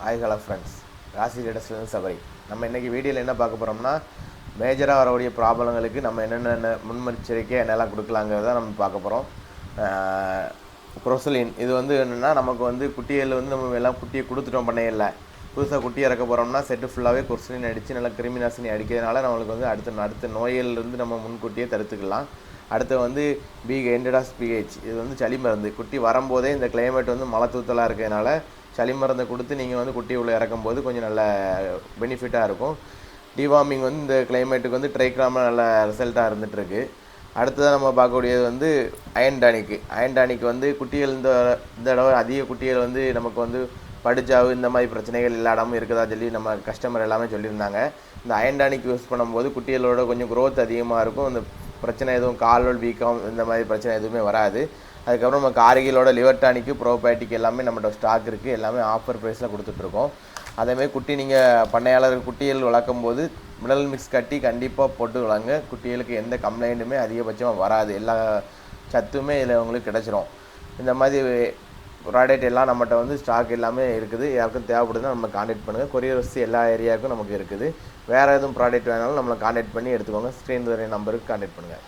Hi hello friends, ராசி லேட்டஸ்ட்லேருந்து சபரி. நம்ம இன்றைக்கி வீடியோவில் என்ன பார்க்க போகிறோம்னா, மேஜராக வரக்கூடிய ப்ராப்ளங்களுக்கு நம்ம என்னென்ன முன்முச்சரிக்கை என்னெல்லாம் கொடுக்கலாங்கிறத நம்ம பார்க்க போகிறோம். ப்ரொசலின் இது என்னென்னா, நமக்கு குட்டிகள் நம்ம எல்லாம் குட்டியை கொடுத்துட்டோம் பண்ணையில். புதுசாக குட்டி இறக்க போகிறோம்னா செட்டு ஃபுல்லாகவே கொர்சலின் அடித்து நல்லா கிருமி நாசினி அடிக்கிறதுனால நம்மளுக்கு அடுத்த நோய்கள்லேருந்து நம்ம முன்கூட்டியே தடுத்துக்கலாம். அடுத்து என்டடாஸ் பிஹெச் இது சளி மருந்து. குட்டி வரும்போதே இந்த கிளைமேட் மழை தூத்தலாக இருக்கிறதுனால சளி மருந்தை கொடுத்து நீங்கள் குட்டி உள்ள இறக்கும்போது கொஞ்சம் நல்ல பெனிஃபிட்டாக இருக்கும். டிவார்மிங் இந்த கிளைமேட்டுக்கு ட்ரைக்ராமல் நல்ல ரிசல்ட்டாக இருந்துகிட்ருக்கு. அடுத்ததாக நம்ம பார்க்கக்கூடியது அயன் டானிக் குட்டிகள் இந்த தடவை அதிக குட்டிகள் நமக்கு படிச்சாவு இந்த மாதிரி பிரச்சனைகள் எல்லா இடமும் இருக்குதா சொல்லி நம்ம கஸ்டமர் எல்லாமே சொல்லியிருந்தாங்க. இந்த அயன் டானிக் யூஸ் பண்ணும்போது குட்டிகளோட கொஞ்சம் க்ரோத் அதிகமாக இருக்கும். இந்த பிரச்சனை எதுவும் கால்வல் வீக்கம் இந்த மாதிரி பிரச்சனை எதுவுமே வராது. அதுக்கப்புறம் நம்ம காரிகளோட லிவர் டானிக்கு ப்ரோபயோட்டிக் எல்லாமே நம்மளோட ஸ்டாக் இருக்குது. எல்லாமே ஆஃபர் ப்ரைஸில் கொடுத்துட்ருக்கோம். அதேமாதிரி குட்டி நீங்கள் பண்ணையாளர்கள் குட்டிகள் வளர்க்கும் போது மினரல் மிக்ஸ் கட்டி கண்டிப்பாக போட்டு வளங்க. குட்டிகளுக்கு எந்த கம்ப்ளைண்ட்டுமே அதிகபட்சமாக வராது. எல்லா சத்துமே இதில் உங்களுக்கு கிடச்சிரும். இந்த மாதிரி ப்ராடக்ட் எல்லாம் நம்மகிட்ட ஸ்டாக் எல்லாமே இருக்குது. யாருக்கும் தேவைப்படுதுன்னா நம்ம கான்டாக்ட் பண்ணுங்கள். கொரியர் வசதி எல்லா ஏரியாவுக்கும் நமக்கு இருக்குது. வேறு எதுவும் ப்ராடக்ட் வேணாலும் நம்மளை கான்டாக்ட் பண்ணி எடுத்துக்கோங்க. ஸ்க்ரீன் நம்பருக்கு கான்டாக்ட் பண்ணுங்கள்.